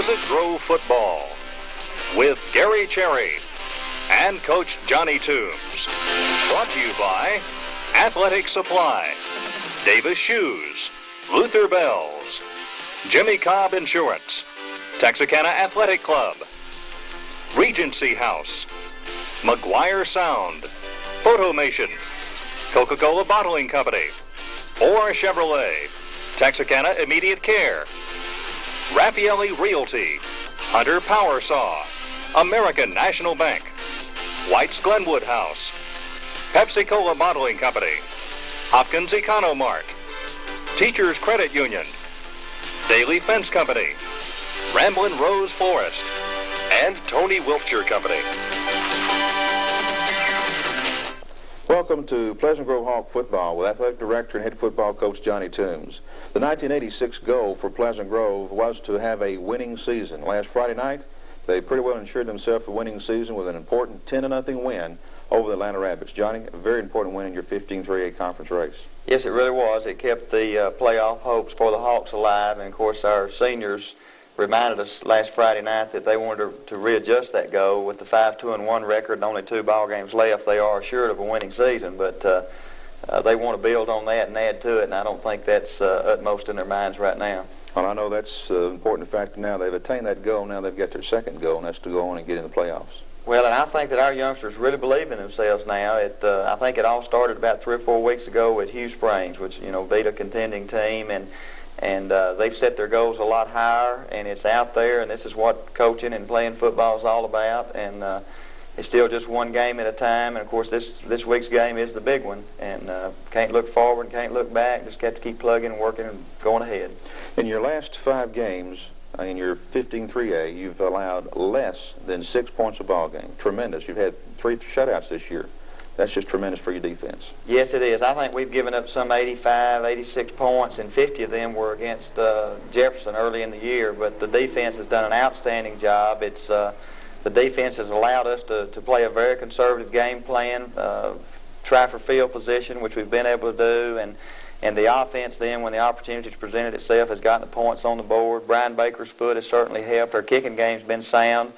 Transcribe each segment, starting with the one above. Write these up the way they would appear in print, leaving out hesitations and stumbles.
Pleasant Grove football with Gary Cherry and Coach Johnny Toombs. Brought to you by Athletic Supply, Davis Shoes, Luther Bells, Jimmy Cobb Insurance, Texarkana Athletic Club, Regency House, McGuire Sound, Photomation, Coca-Cola Bottling Company, Orr Chevrolet, Texarkana Immediate Care, Raffaelli Realty, Hunter Power Saw, American National Bank, White's Glenwood House, Pepsi-Cola Bottling Company, Hopkins Economart, Teachers Credit Union, Daily Fence Company, Ramblin' Rose Florist, and Tony Wiltshire Company. Welcome to Pleasant Grove Hawk football with athletic director and head football coach Johnny Toombs. The 1986 goal for Pleasant Grove was to have a winning season. Last Friday night, they pretty well ensured themselves a winning season with an important 10-0 win over the Atlanta Rabbits. Johnny, a very important win in your 15-3A conference race. Yes, it really was. It kept the playoff hopes for the Hawks alive, and of course our seniors reminded us last Friday night that they wanted to readjust that goal. With the 5-2-1 record and only 2 ball games left, they are assured of a winning season, but they want to build on that and add to it, and I don't think that's utmost in their minds right now. Well, I know that's an important factor now. They've attained that goal. Now they've got their second goal, and that's to go on and get in the playoffs. Well, and I think that our youngsters really believe in themselves now. I think it all started about 3 or 4 weeks ago with Hugh Springs, which, beat a contending team, and they've set their goals a lot higher, and it's out there, and this is what coaching and playing football is all about, and it's still just one game at a time, and of course this week's game is the big one, and can't look forward, can't look back, just have to keep plugging and working and going ahead. In your last 5 games, in your 15-3A, you've allowed less than 6 points a ball game. Tremendous. You've had 3 shutouts this year. That's just tremendous for your defense. Yes, it is. I think we've given up some 85, 86 points, and 50 of them were against Jefferson early in the year. But the defense has done an outstanding job. It's the defense has allowed us to play a very conservative game plan, try for field position, which we've been able to do, and the offense then, when the opportunities presented itself, has gotten the points on the board. Brian Baker's foot has certainly helped. Our kicking game's been sound.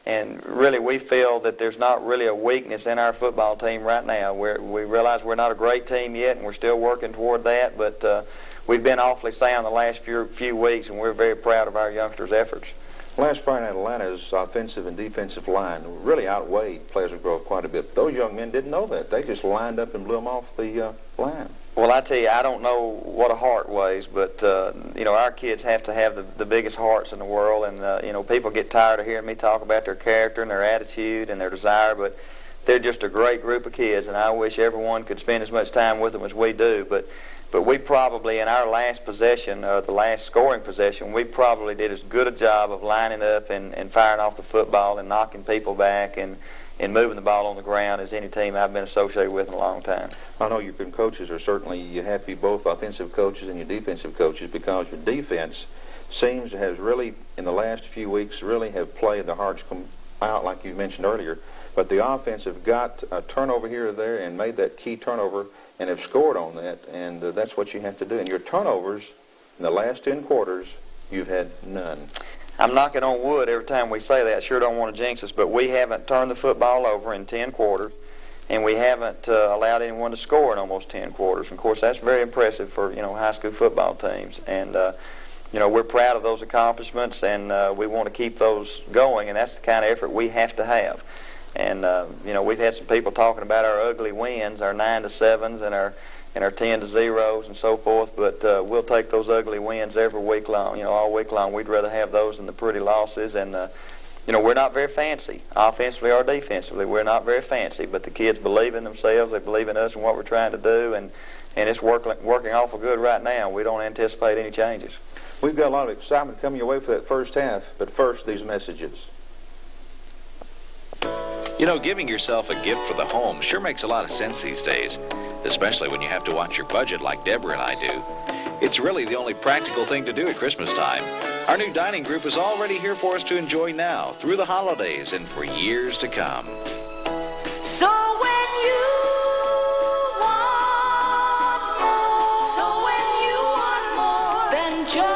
And really, we feel that there's not really a weakness in our football team right now. We realize we're not a great team yet, and we're still working toward that. But we've been awfully sound the last few weeks, and we're very proud of our youngsters' efforts. Last Friday night, Atlanta's offensive and defensive line really outweighed Pleasant Grove quite a bit. Those young men didn't know that. They just lined up and blew them off the line. Well, I tell you, I don't know what a heart weighs, but, our kids have to have the biggest hearts in the world, and, people get tired of hearing me talk about their character and their attitude and their desire, but they're just a great group of kids, and I wish everyone could spend as much time with them as we do, but we probably, in our last possession, or the last scoring possession, we probably did as good a job of lining up and firing off the football and knocking people back and moving the ball on the ground as any team I've been associated with in a long time. I know your coaches are certainly happy, both offensive coaches and your defensive coaches, because your defense seems to have really, in the last few weeks, really have played the hearts come out like you mentioned earlier. But the offense have got a turnover here or there and made that key turnover and have scored on that, and that's what you have to do. And your turnovers in the last 10 quarters, you've had none. I'm knocking on wood every time we say that. Sure don't want to jinx us, but we haven't turned the football over in 10 quarters, and we haven't allowed anyone to score in almost 10 quarters. And of course, that's very impressive for high school football teams. And we're proud of those accomplishments, and we want to keep those going. And that's the kind of effort we have to have. And we've had some people talking about our ugly wins, our 9-7s, and our 10-0s and so forth, but we'll take those ugly wins every week long. All week long, we'd rather have those than the pretty losses. And we're not very fancy, offensively or defensively. We're not very fancy, but the kids believe in themselves. They believe in us and what we're trying to do, and it's working awful good right now. We don't anticipate any changes. We've got a lot of excitement coming your way for that first half, but first, these messages. Giving yourself a gift for the home sure makes a lot of sense these days, especially when you have to watch your budget like Deborah and I do. It's really the only practical thing to do at Christmas time. Our new dining group is already here for us to enjoy now, through the holidays, and for years to come. So when you want more than just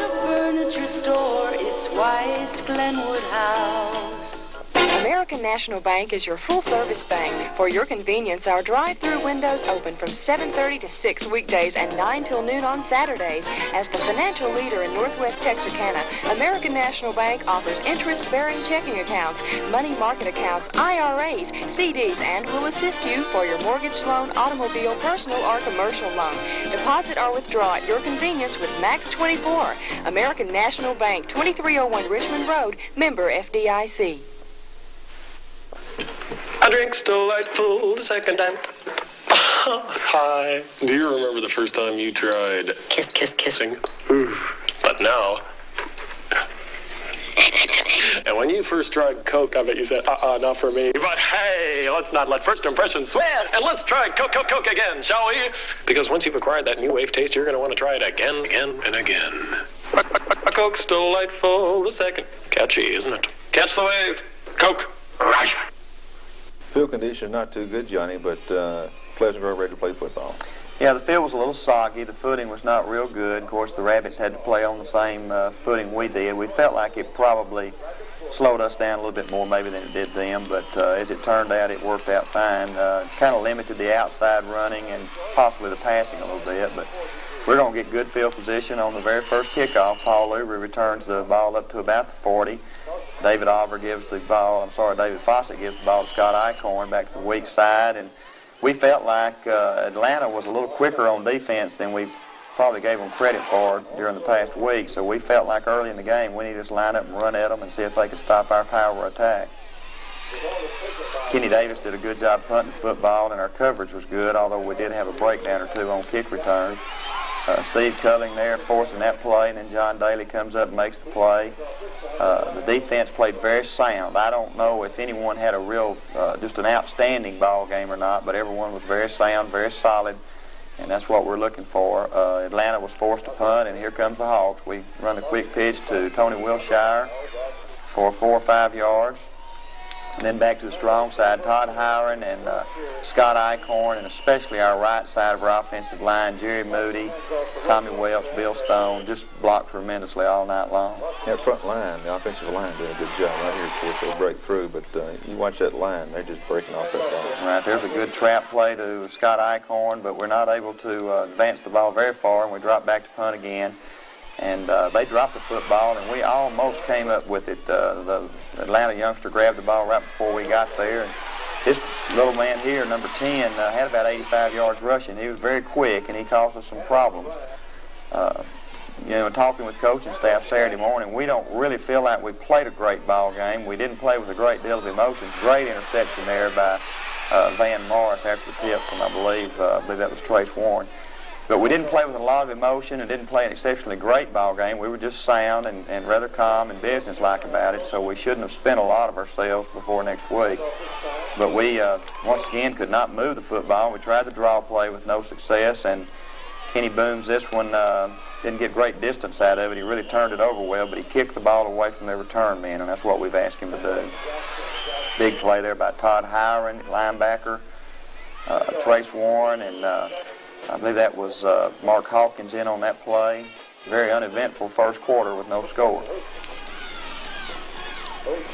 a furniture the store, it's White's Glenwood House. American National Bank is your full-service bank. For your convenience, our drive-through windows open from 7:30 to 6 weekdays and 9 till noon on Saturdays. As the financial leader in Northwest Texarkana, American National Bank offers interest-bearing checking accounts, money market accounts, IRAs, CDs, and will assist you for your mortgage loan, automobile, personal, or commercial loan. Deposit or withdraw at your convenience with Max 24. American National Bank, 2301 Richmond Road, member FDIC. A drink's delightful the second time. Hi. Do you remember the first time you tried kissing? But now. And when you first tried Coke, I bet you said, not for me. But hey, let's not let first impressions swear, and let's try Coke again, shall we? Because once you've acquired that new wave taste, you're going to want to try it again, and again. A Coke's delightful the second. Catchy, isn't it? Catch the wave. Coke. Right. Field conditions not too good, Johnny, but Pleasant Grove ready to play football. Yeah, the field was a little soggy. The footing was not real good. Of course, the Rabbits had to play on the same footing we did. We felt like it probably slowed us down a little bit more maybe than it did them, but as it turned out, it worked out fine. Kind of limited the outside running and possibly the passing a little bit, but we're going to get good field position on the very first kickoff. Paul Luber returns the ball up to about the 40. David Fawcett gives the ball to Scott Eichhorn back to the weak side, and we felt like Atlanta was a little quicker on defense than we probably gave them credit for during the past week, so we felt like early in the game we needed to line up and run at them and see if they could stop our power attack. Kenny Davis did a good job punting the football, and our coverage was good, although we did have a breakdown or two on kick returns. Steve Culling there forcing that play, and then John Daly comes up and makes the play. The defense played very sound. I don't know if anyone had a real, just an outstanding ball game or not, but everyone was very sound, very solid, and that's what we're looking for. Atlanta was forced to punt, and here comes the Hawks. We run the quick pitch to Tony Wilshire for 4 or 5 yards. And then back to the strong side, Todd Howard and Scott Eichhorn, and especially our right side of our offensive line, Jerry Moody, Tommy Welch, Bill Stone, just blocked tremendously all night long. That front line, the offensive line, did a good job right here. Of course, they'll break through, but you watch that line, they're just breaking off that ball. Right, there's a good trap play to Scott Eichhorn, but we're not able to advance the ball very far, and we drop back to punt again. And they dropped the football, and we almost came up with it. The Atlanta youngster grabbed the ball right before we got there. And this little man here, number 10, had about 85 yards rushing. He was very quick, and he caused us some problems. Talking with coaching staff Saturday morning, we don't really feel like we played a great ball game. We didn't play with a great deal of emotion. Great interception there by Van Morris after the tip from, I believe that was Trace Warren. But we didn't play with a lot of emotion and didn't play an exceptionally great ball game. We were just sound and rather calm and businesslike about it, so we shouldn't have spent a lot of ourselves before next week. But we, once again, could not move the football. We tried the draw play with no success, and Kenny Booms, this one, didn't get great distance out of it. He really turned it over well, but he kicked the ball away from their return men, and that's what we've asked him to do. Big play there by Todd Howard, linebacker, Trace Warren, and I believe that was Mark Hawkins in on that play. Very uneventful first quarter with no score.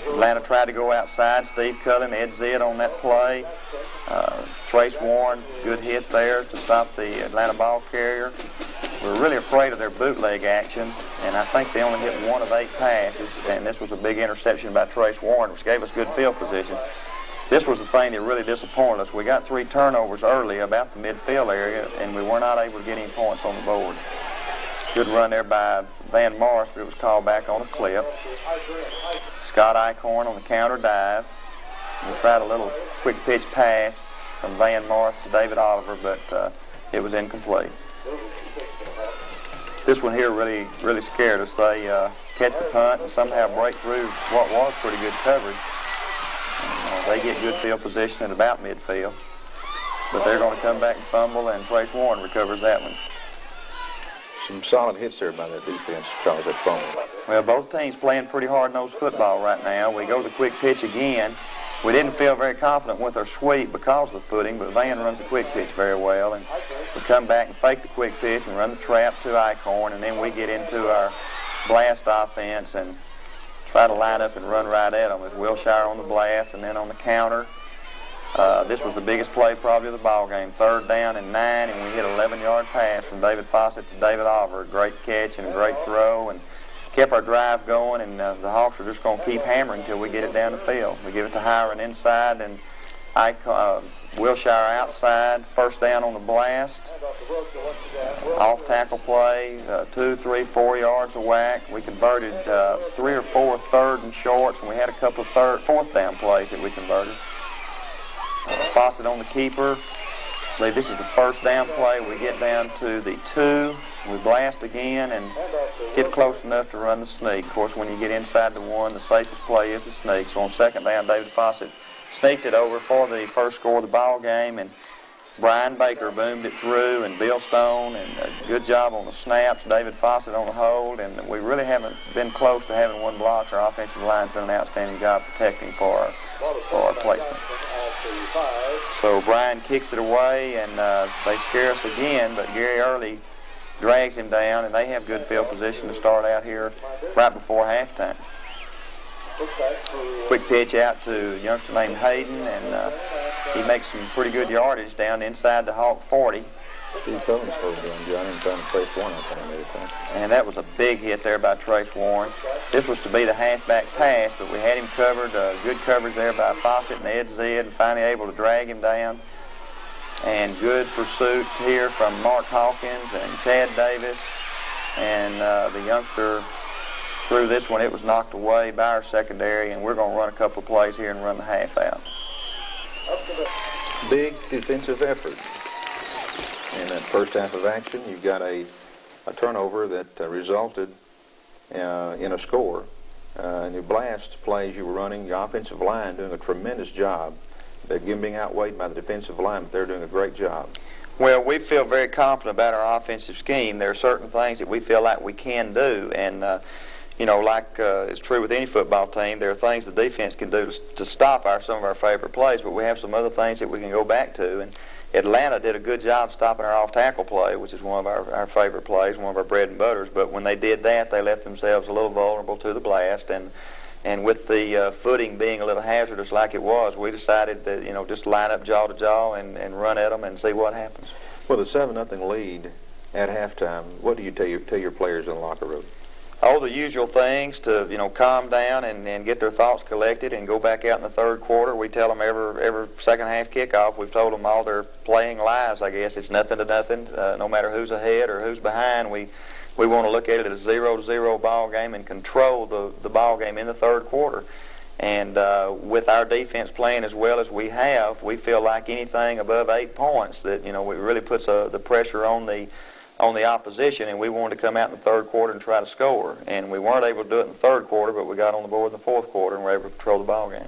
Atlanta tried to go outside. Steve Cullen, Ed Zidd on that play. Trace Warren, good hit there to stop the Atlanta ball carrier. We were really afraid of their bootleg action, and I think they only hit 1 of 8 passes, and this was a big interception by Trace Warren, which gave us good field position. This was the thing that really disappointed us. We got 3 turnovers early about the midfield area, and we were not able to get any points on the board. Good run there by Van Morris, but it was called back on a clip. Scott Eichhorn on the counter dive. We tried a little quick pitch pass from Van Morris to David Oliver, but it was incomplete. This one here really scared us. They catch the punt and somehow break through what was pretty good coverage. They get good field position at about midfield, but they're going to come back and fumble, and Trace Warren recovers that one. Some solid hits there by that defense caused that fumble. Well, both teams playing pretty hard-nosed football right now. We go to the quick pitch again. We didn't feel very confident with our sweep because of the footing, but Van runs the quick pitch very well, and we come back and fake the quick pitch and run the trap to Eichhorn, and then we get into our blast offense and try to line up and run right at them. As Wilshire on the blast, and then on the counter. This was the biggest play probably of the ball game. 3rd down and 9, and we hit an 11-yard pass from David Fawcett to David Oliver. A great catch and a great throw, and kept our drive going, and the Hawks are just going to keep hammering until we get it down the field. We give it to Hiron inside, and Wilshire outside. 1st down on the blast. Off tackle play, 2, 3, 4 yards of whack. We converted 3 or 4 3rd and shorts, and we had a couple of 4th down plays that we converted. Fawcett on the keeper. I believe this is the 1st down play. We get down to the 2. We blast again and get close enough to run the sneak. Of course, when you get inside the 1, the safest play is the sneak. So on 2nd down, David Fawcett sneaked it over for the first score of the ball game, and Brian Baker boomed it through, and Bill Stone, and a good job on the snaps, David Fawcett on the hold, and we really haven't been close to having one block. Our offensive line's done an outstanding job protecting for our placement. So Brian kicks it away, and they scare us again, but Gary Early drags him down, and they have good field position to start out here right before halftime. Quick pitch out to a youngster named Hayden, and he makes some pretty good yardage down inside the Hawk 40. Steve Cohen's supposed to be on Johnny and trying to Trace Warren up on the time. And that was a big hit there by Trace Warren. This was to be the halfback pass, but we had him covered, good coverage there by Fawcett and Ed Zid, and finally able to drag him down. And good pursuit here from Mark Hawkins and Chad Davis, and the youngster threw this one. It was knocked away by our secondary, and we're going to run a couple of plays here and run the half out. Big defensive effort. In that first half of action, you've got a turnover that resulted in a score. In your blast plays you were running, your offensive line doing a tremendous job. They're being outweighed by the defensive line, but they're doing a great job. Well, we feel very confident about our offensive scheme. There are certain things that we feel like we can do, and you know, like it's true with any football team, there are things the defense can do to stop some of our favorite plays, but we have some other things that we can go back to. And Atlanta did a good job stopping our off-tackle play, which is one of our favorite plays, one of our bread and butters. But when they did that, they left themselves a little vulnerable to the blast. And with the footing being a little hazardous like it was, we decided to, you know, just line up jaw to jaw and run at them and see what happens. Well, the 7-0 lead at halftime, what do you tell your players in the locker room? Oh, the usual things to, you know, calm down and get their thoughts collected and go back out in the 3rd quarter. We tell them every second half kickoff, we've told them all their playing lives, I guess. It's nothing to nothing. No matter who's ahead or who's behind, we want to look at it as a 0-0 ball game and control the ball game in the 3rd quarter. And with our defense playing as well as we have, we feel like anything above 8 points that, you know, it really puts the pressure on the opposition, and we wanted to come out in the 3rd quarter and try to score. And we weren't able to do it in the 3rd quarter, but we got on the board in the 4th quarter and were able to control the ball game.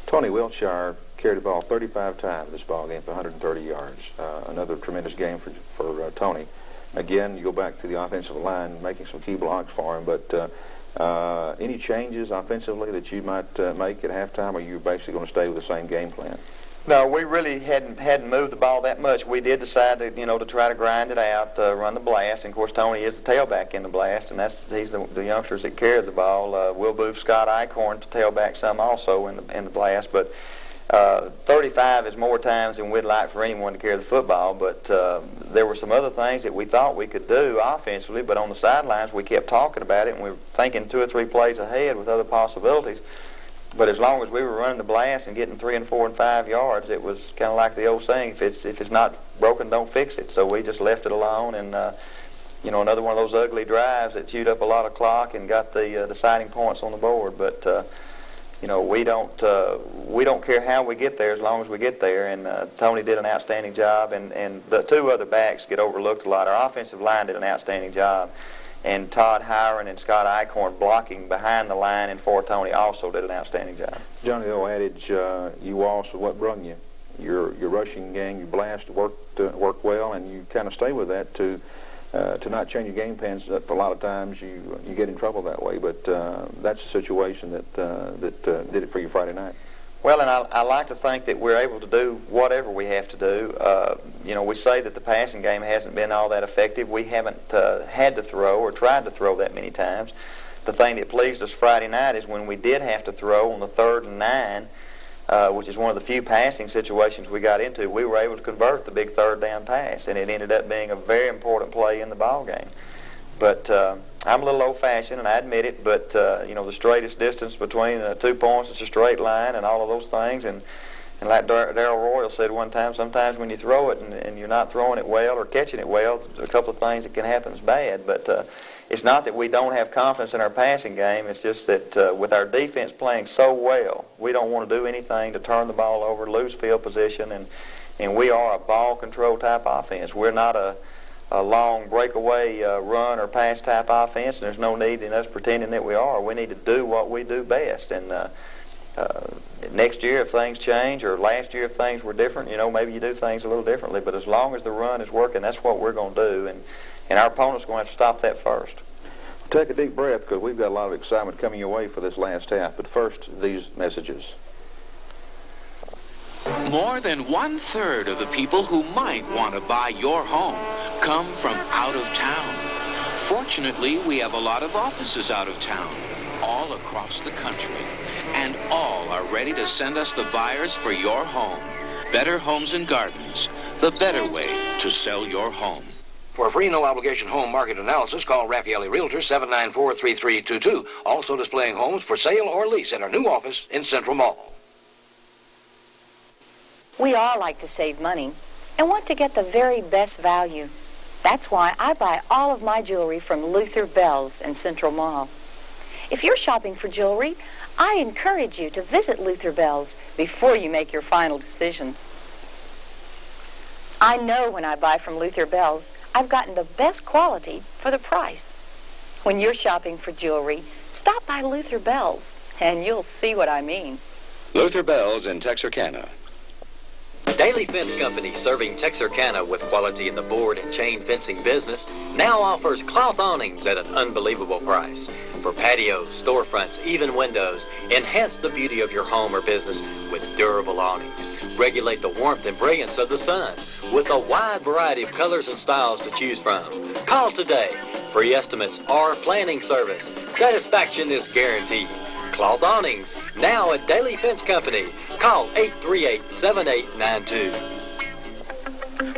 Tony Wilshire carried the ball 35 times this ball game for 130 yards. Another tremendous game for Tony. Again, you go back to the offensive line, making some key blocks for him, but any changes offensively that you might make at halftime, or are you basically going to stay with the same game plan? No, we really hadn't moved the ball that much. We did decide to, you know, to try to grind it out, run the blast. And of course, Tony is the tailback in the blast, and he's the youngsters that carry the ball. We'll move Scott Eichhorn to tailback some also in the blast. But 35 is more times than we'd like for anyone to carry the football. But there were some other things that we thought we could do offensively, but on the sidelines we kept talking about it, and we were thinking 2 or 3 plays ahead with other possibilities. But as long as we were running the blast and getting 3 and 4 and 5 yards, it was kind of like the old saying: if it's not broken, don't fix it. So we just left it alone, and you know, another one of those ugly drives that chewed up a lot of clock and got the deciding points on the board. But you know, we don't care how we get there as long as we get there. And Tony did an outstanding job, and the 2 other backs get overlooked a lot. Our offensive line did an outstanding job. And Todd Hiron and Scott Eichhorn blocking behind the line and for Tony also did an outstanding job. Johnny, the old adage, you also what brung you? Your rushing game, your blast worked well, and you kind of stay with that to not change your game plans. A lot of times you get in trouble that way, but that's a situation that did it for you Friday night. Well, and I like to think that we're able to do whatever we have to do. You know, we say that the passing game hasn't been all that effective. We haven't had to throw or tried to throw that many times. the thing that pleased us Friday night is when we did have to throw on the 3rd and 9, which is one of the few passing situations we got into, we were able to convert the big 3rd down pass, and it ended up being a very important play in the ball game. But I'm a little old-fashioned, and I admit it, but you know, the straightest distance between 2 points is a straight line and all of those things. And like Darrell Royal said one time, sometimes when you throw it and you're not throwing it well or catching it well, there's a couple of things that can happen is bad. But it's not that we don't have confidence in our passing game. It's just that with our defense playing so well, we don't want to do anything to turn the ball over, lose field position, and we are a ball control type offense. We're not a long breakaway run or pass type offense, and there's no need in us pretending that we are. We need to do what we do best. And next year, if things change, or last year if things were different, you know, maybe you do things a little differently. But as long as the run is working, that's what we're going to do. And our opponent's going to have to stop that first. Take a deep breath, because we've got a lot of excitement coming your way for this last half. But first, these messages. More than 1/3 of the people who might want to buy your home come from out of town. Fortunately, we have a lot of offices out of town, all across the country, and all are ready to send us the buyers for your home. Better Homes and Gardens, the better way to sell your home. For a free no-obligation home market analysis, call Raffaelli Realtors 794-3322. Also displaying homes for sale or lease at our new office in Central Mall. We all like to save money and want to get the very best value. That's why I buy all of my jewelry from Luther Bells in Central Mall. If you're shopping for jewelry, I encourage you to visit Luther Bells before you make your final decision. I know when I buy from Luther Bells, I've gotten the best quality for the price. When you're shopping for jewelry, stop by Luther Bells and you'll see what I mean. Luther Bells in Texarkana. Daily Fence Company, serving Texarkana with quality in the board and chain fencing business, now offers cloth awnings at an unbelievable price. For patios, storefronts, even windows, enhance the beauty of your home or business with durable awnings. Regulate the warmth and brilliance of the sun with a wide variety of colors and styles to choose from. Call today. Free estimates or planning service. Satisfaction is guaranteed. Cloth awnings, now at Daily Fence Company. Call 838-7892.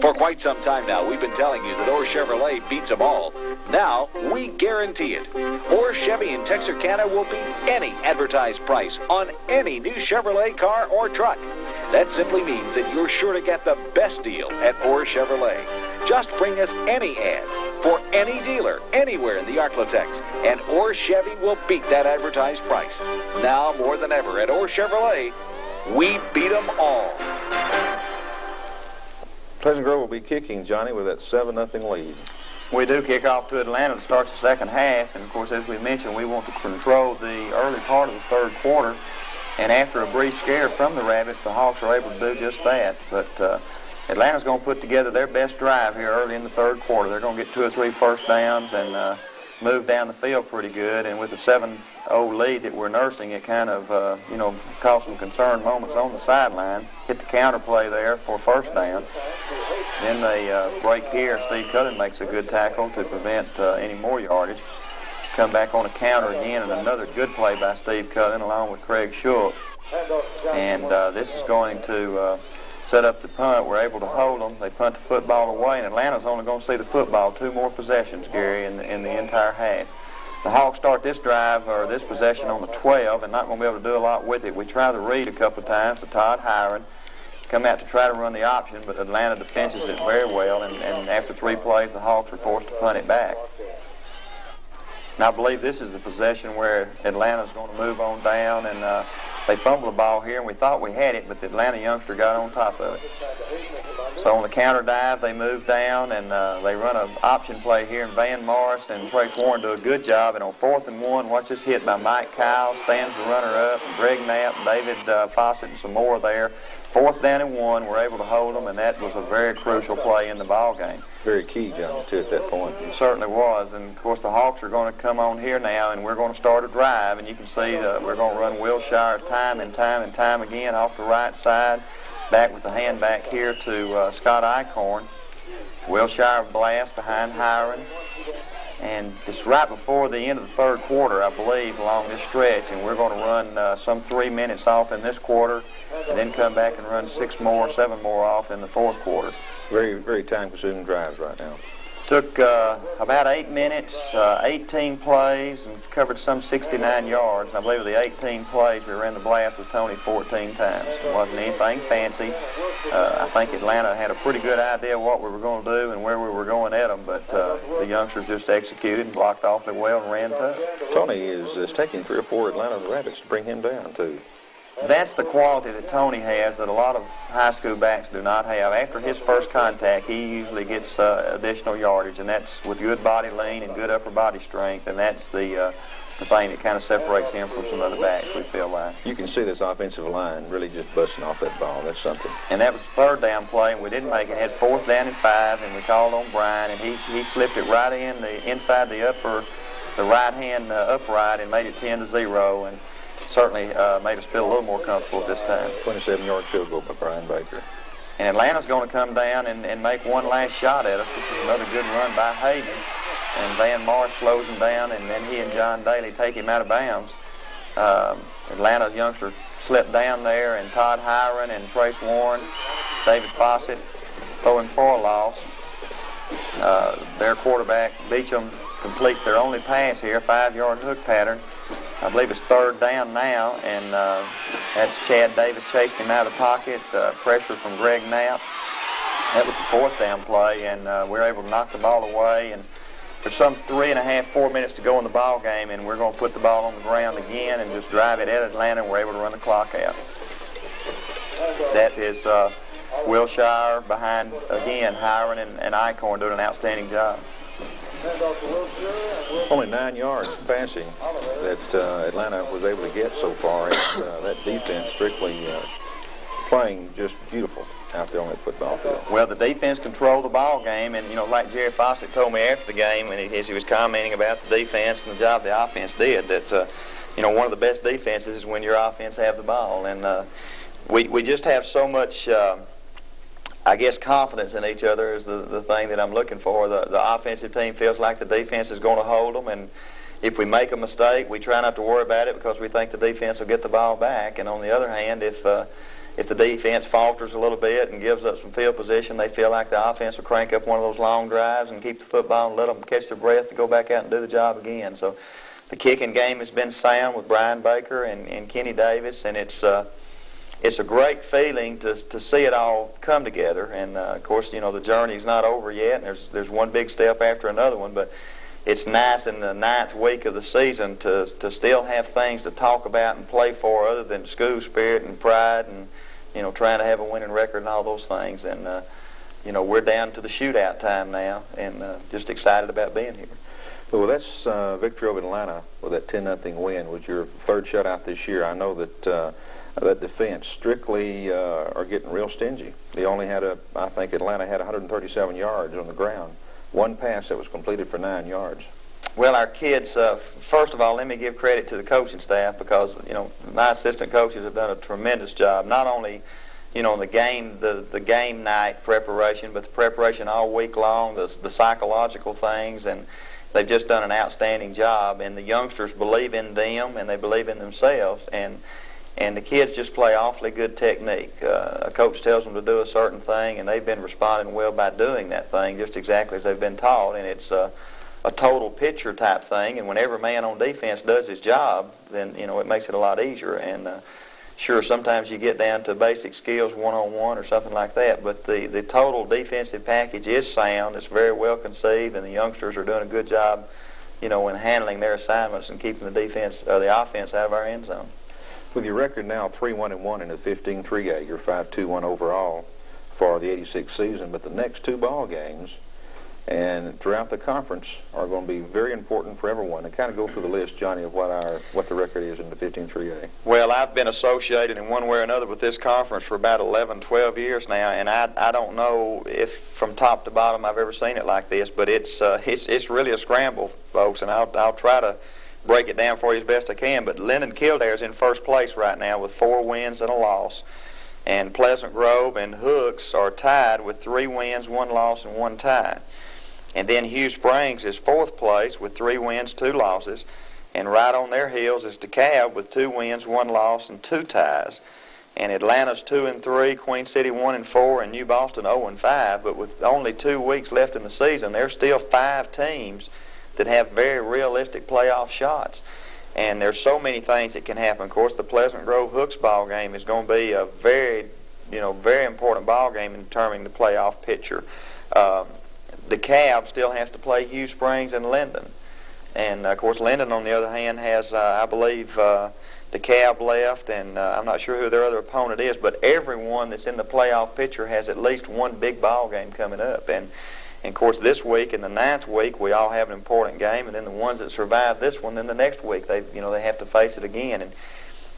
For quite some time now, we've been telling you that Orr Chevrolet beats them all. Now, we guarantee it. Orr Chevy in Texarkana will beat any advertised price on any new Chevrolet car or truck. That simply means that you're sure to get the best deal at Orr Chevrolet. Just bring us any ad for any dealer anywhere in the Arklatex, and Orr Chevy will beat that advertised price. Now, more than ever, at Orr Chevrolet, we beat them all. Pleasant Grove will be kicking, Johnny, with that 7-0 lead. We do kick off to Atlanta to start the second half, and of course, as we mentioned, we want to control the early part of the third quarter, and after a brief scare from the Rabbits, the Hawks are able to do just that. But Atlanta's going to put together their best drive here early in the third quarter. They're going to get 2 or 3 first downs and move down the field pretty good, and with the 7-0 lead that we're nursing, it kind of, caused some concern moments on the sideline. Hit the counter play there for first down. Then they break here. Steve Cullen makes a good tackle to prevent any more yardage. Come back on a counter again, and another good play by Steve Cullen along with Craig Schultz. And this is going to set up the punt. We're able to hold them. They punt the football away, and Atlanta's only going to see the football 2 more possessions, Gary, in the entire half. The Hawks start this drive, or this possession, on the 12, and not going to be able to do a lot with it. We try the read a couple of times to Todd Hiron. Come out to try to run the option, but Atlanta defenses it very well, and after 3 plays, the Hawks are forced to punt it back. And I believe this is the possession where Atlanta's going to move on down, and they fumble the ball here, and we thought we had it, but the Atlanta youngster got on top of it. So on the counter dive, they move down, and they run an option play here, and Van Morris and Trace Warren do a good job. And on 4th and 1, watch this hit by Mike Kyle, stands the runner up, Greg Knapp, David Fawcett, and some more there. 4th down and 1, we're able to hold them, and that was a very crucial play in the ball game. Very key, John, too, at that point. It certainly was, and of course the Hawks are going to come on here now, and we're going to start a drive, and you can see we're going to run Wilshire time and time again off the right side, back with the hand back here to Scott Eichhorn. Wilshire blast behind Hiron, And it's right before the end of the third quarter, I believe, along this stretch, and we're going to run some 3 minutes off in this quarter, and then come back and run 7 more off in the fourth quarter. Very, very time-consuming drives right now. Took about 8 minutes, 18 plays, and covered some 69 yards. I believe of the 18 plays, we ran the blast with Tony 14 times. It wasn't anything fancy. I think Atlanta had a pretty good idea what we were going to do and where we were going at them, but the youngsters just executed and blocked awfully well and ran tough. Tony is taking 3 or 4 Atlanta Rabbits to bring him down, too. That's the quality that Tony has that a lot of high school backs do not have. After his first contact, he usually gets additional yardage, and that's with good body lean and good upper body strength, and that's the thing that kind of separates him from some other backs, we feel like. You can see this offensive line really just busting off that ball. That's something. And that was the third down play, and we didn't make it. Had 4th down and 5, and we called on Brian, and he slipped it right inside the right-hand upright and made it 10-0, and certainly made us feel a little more comfortable at this time. 27-yard field goal by Brian Baker. And Atlanta's going to come down and make one last shot at us. This is another good run by Hayden. And Van Marsh slows him down, and then he and John Daly take him out of bounds. Atlanta's youngster slipped down there, and Todd Hiron and Trace Warren, David Fawcett throwing for a loss. Their quarterback, Beecham, completes their only pass here, 5-yard hook pattern. I believe it's 3rd down now, and that's Chad Davis chasing him out of the pocket, pressure from Greg Knapp. That was the 4th down play, and we're able to knock the ball away. And there's some 3.5, 4 minutes to go in the ball game, and we're going to put the ball on the ground again and just drive it at Atlanta, and we're able to run the clock out. That is Wilshire behind, again, Hiron and Eichhorn doing an outstanding job. Only 9 yards passing that Atlanta was able to get so far, and that defense strictly playing just beautiful out there on that football field. Well, the defense controlled the ball game, and, like Jerry Fawcett told me after the game, and as he was commenting about the defense and the job the offense did, that, one of the best defenses is when your offense have the ball. And we just have so much... I guess confidence in each other is the thing that I'm looking for. The offensive team feels like the defense is going to hold them, and if we make a mistake, we try not to worry about it because we think the defense will get the ball back. And on the other hand, if the defense falters a little bit and gives up some field position, they feel like the offense will crank up one of those long drives and keep the football and let them catch their breath to go back out and do the job again. So the kicking game has been sound with Brian Baker and Kenny Davis, and it's a great feeling to see it all come together. And of course, the journey's not over yet, and there's one big step after another one, but it's nice in the 9th week of the season to still have things to talk about and play for other than school spirit and pride and trying to have a winning record and all those things. And we're down to the shootout time now, and just excited about being here. Well, that's victory over Atlanta with that 10-0 win was your 3rd shutout this year. I know that that defense strictly are getting real stingy. They only had I think Atlanta had 137 yards on the ground. One pass that was completed for 9 yards. Well, our kids, first of all, let me give credit to the coaching staff because, my assistant coaches have done a tremendous job. Not only, the game night preparation, but the preparation all week long, the psychological things, and they've just done an outstanding job. And the youngsters believe in them, and they believe in themselves. And the kids just play awfully good technique. A coach tells them to do a certain thing, and they've been responding well by doing that thing just exactly as they've been taught. And it's a total picture type thing. And when every man on defense does his job, then, it makes it a lot easier. And sure, sometimes you get down to basic skills one-on-one or something like that. But the total defensive package is sound. It's very well conceived, and the youngsters are doing a good job, in handling their assignments and keeping the defense or the offense out of our end zone. With your record now 3-1-1 in the 15-3A, you're 5-2-1 overall for the 86 season, but the next 2 ball games and throughout the conference are going to be very important for everyone. And kind of go through the list, Johnny, of what the record is in the 15-3A. Well, I've been associated in one way or another with this conference for about 11, 12 years now, and I don't know if from top to bottom I've ever seen it like this, but it's really a scramble, folks, and I'll try to break it down for you as best I can. But Linden Kildare's in first place right now with 4 wins and a loss. And Pleasant Grove and Hooks are tied with 3 wins, 1 loss, and 1 tie. And then Hugh Springs is 4th place with 3 wins, 2 losses. And right on their heels is DeKalb with 2 wins, 1 loss, and 2 ties. And Atlanta's 2-3, Queen City 1-4, and New Boston 0-5. But with only 2 weeks left in the season, there's still 5 teams that have very realistic playoff shots. And there's so many things that can happen. Of course, the Pleasant Grove Hooks ball game is going to be a very important ball game in determining the playoff picture. DeKalb still has to play Hugh Springs and Linden. And, of course, Linden, on the other hand, has, I believe, DeKalb left, and I'm not sure who their other opponent is, but everyone that's in the playoff picture has at least one big ball game coming up. And of course, this week, in the 9th week, we all have an important game, and then the ones that survive this one, then the next week, they have to face it again. And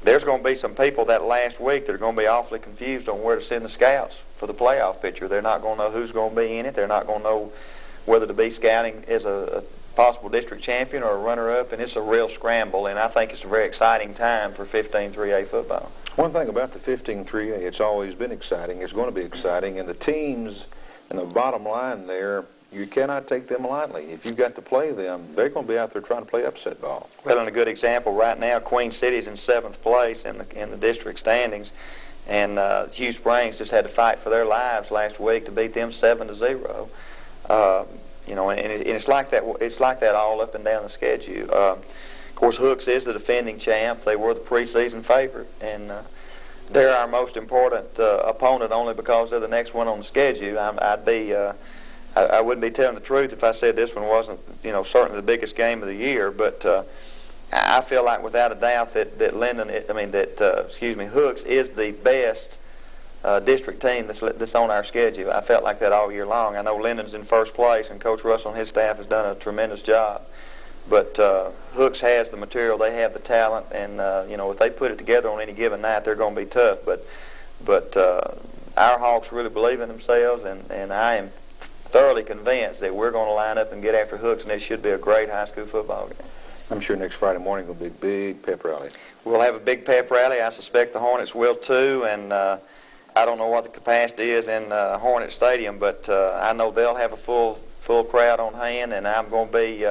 there's going to be some people that last week that are going to be awfully confused on where to send the scouts for the playoff picture. They're not going to know who's going to be in it. They're not going to know whether to be scouting as a possible district champion or a runner-up, and it's a real scramble, and I think it's a very exciting time for 15-3A football. One thing about the 15-3A, it's always been exciting. It's going to be exciting, and the teams, and the bottom line there, you cannot take them lightly. If you've got to play them, they're going to be out there trying to play upset ball. Well, and a good example right now, Queen City's in 7th place in the district standings, and Hugh Springs just had to fight for their lives last week to beat them 7-0. And it's like that. It's like that all up and down the schedule. Of course, Hooks is the defending champ. They were the preseason favorite, and they're our most important opponent only because they're the next one on the schedule. I wouldn't be telling the truth if I said this one wasn't, certainly the biggest game of the year. But I feel like without a doubt that Hooks is the best district team that's on our schedule. I felt like that all year long. I know Linden's in 1st place, and Coach Russell and his staff has done a tremendous job. But Hooks has the material, they have the talent, and if they put it together on any given night, they're going to be tough. But our Hawks really believe in themselves, and I am thoroughly convinced that we're going to line up and get after Hooks, and it should be a great high school football game. I'm sure next Friday morning will be a big pep rally. We'll have a big pep rally. I suspect the Hornets will too, and I don't know what the capacity is in Hornet Stadium, but I know they'll have a full crowd on hand, and I'm going to be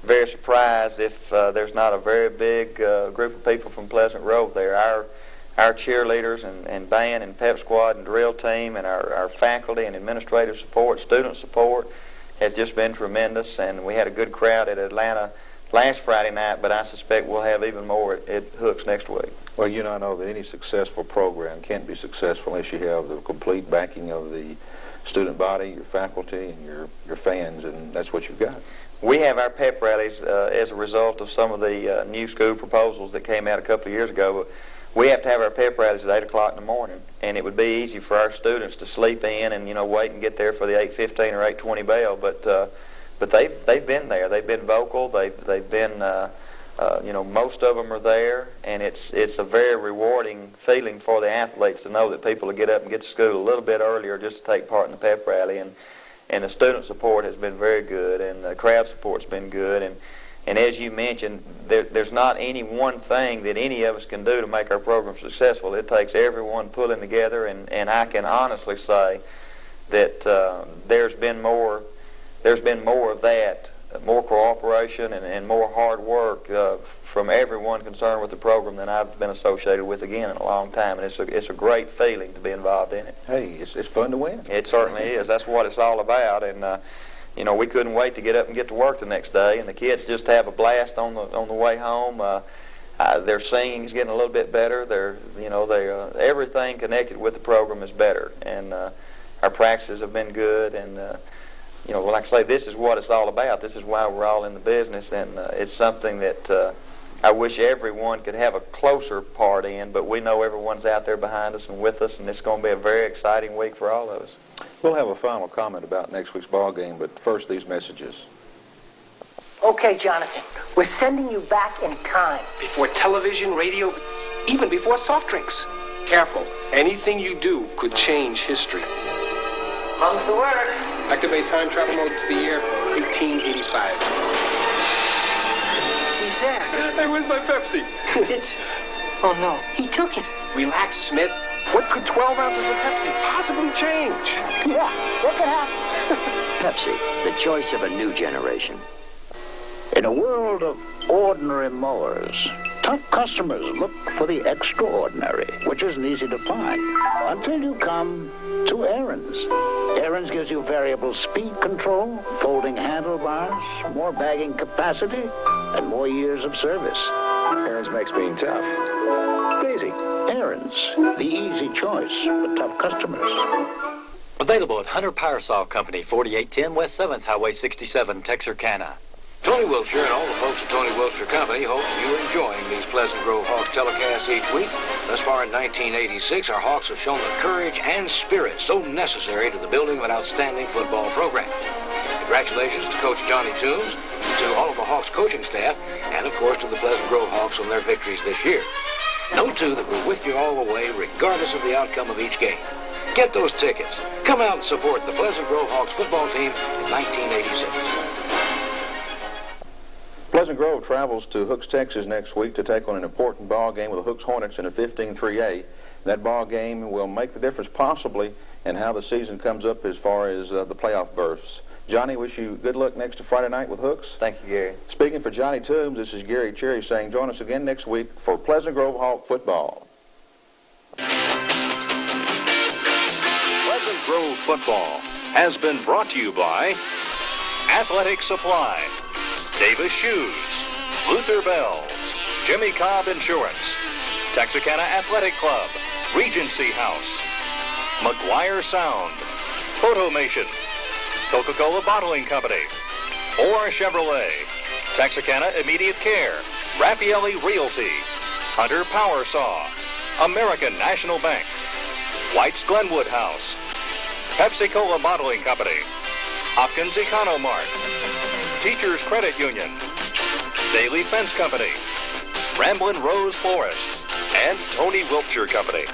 very surprised if there's not a very big group of people from Pleasant Grove there. Our cheerleaders and band and pep squad and drill team and our faculty and administrative support, student support has just been tremendous, and we had a good crowd at Atlanta last Friday night, but I suspect we'll have even more at Hooks next week. Well, I know that any successful program can't be successful unless you have the complete backing of the student body, your faculty, and your fans, and that's what you've got. We have our pep rallies as a result of some of the new school proposals that came out a couple of years ago. But we have to have our pep rallies at 8 o'clock in the morning, and it would be easy for our students to sleep in and wait and get there for the 8:15 or 8:20 bell. But they've been there. They've been vocal. They've been most of them are there, and it's a very rewarding feeling for the athletes to know that people will get up and get to school a little bit earlier just to take part in the pep rally. And the student support has been very good, and the crowd support's been good. And as you mentioned, there's not any one thing that any of us can do to make our program successful. It takes everyone pulling together, and I can honestly say that there's been more of that, more cooperation and more hard work from everyone concerned with the program than I've been associated with again in a long time, and it's a great feeling to be involved in it. Hey, it's fun to win. It certainly is. That's what it's all about, and we couldn't wait to get up and get to work the next day, and the kids just have a blast on the way home. Their singing is getting a little bit better. Everything connected with the program is better, and our practices have been good, and like I say, this is what it's all about. This is why we're all in the business, and it's something that I wish everyone could have a closer part in, but we know everyone's out there behind us and with us, and it's going to be a very exciting week for all of us. We'll have a final comment about next week's ball game, but first these messages. Okay, Jonathan, we're sending you back in time. Before television, radio, even before soft drinks. Careful. Anything you do could change history. Mum's the word. Activate time travel mode to the year 1885. He's there. Hey, where's my Pepsi? Oh no, he took it. Relax, Smith. What could 12 ounces of Pepsi possibly change? Yeah, what could happen? Pepsi, the choice of a new generation. In a world of ordinary mowers, tough customers look for the extraordinary, which isn't easy to find, until you come to Aaron's. Aaron's gives you variable speed control, folding handlebars, more bagging capacity, and more years of service. Aaron's makes being tough easy. Aaron's, the easy choice for tough customers. Available at Hunter Power Saw Company, 4810 West 7th Highway 67, Texarkana. Tony Wiltshire and all the folks at Tony Wiltshire Company hope you're enjoying these Pleasant Grove Hawks telecasts each week. Thus far in 1986, our Hawks have shown the courage and spirit so necessary to the building of an outstanding football program. Congratulations to Coach Johnny Toombs, to all of the Hawks coaching staff, and of course to the Pleasant Grove Hawks on their victories this year. Know too that we're with you all the way, regardless of the outcome of each game. Get those tickets. Come out and support the Pleasant Grove Hawks football team in 1986. Pleasant Grove travels to Hooks, Texas next week to take on an important ball game with the Hooks Hornets in a 15-3A. That ball game will make the difference possibly in how the season comes up as far as the playoff berths. Johnny, wish you good luck next Friday night with Hooks. Thank you, Gary. Speaking for Johnny Toombs, this is Gary Cherry saying join us again next week for Pleasant Grove Hawk football. Pleasant Grove football has been brought to you by Athletic Supply, Davis Shoes, Luther Bells, Jimmy Cobb Insurance, Texarkana Athletic Club, Regency House, McGuire Sound, Photomation, Coca-Cola Bottling Company, Orr Chevrolet, Texarkana Immediate Care, Raffaelli Realty, Hunter Power Saw, American National Bank, White's Glenwood House, Pepsi-Cola Bottling Company, Hopkins Economart, Teachers Credit Union, Daily Fence Company, Ramblin' Rose Florist, and Tony Wiltshire Company.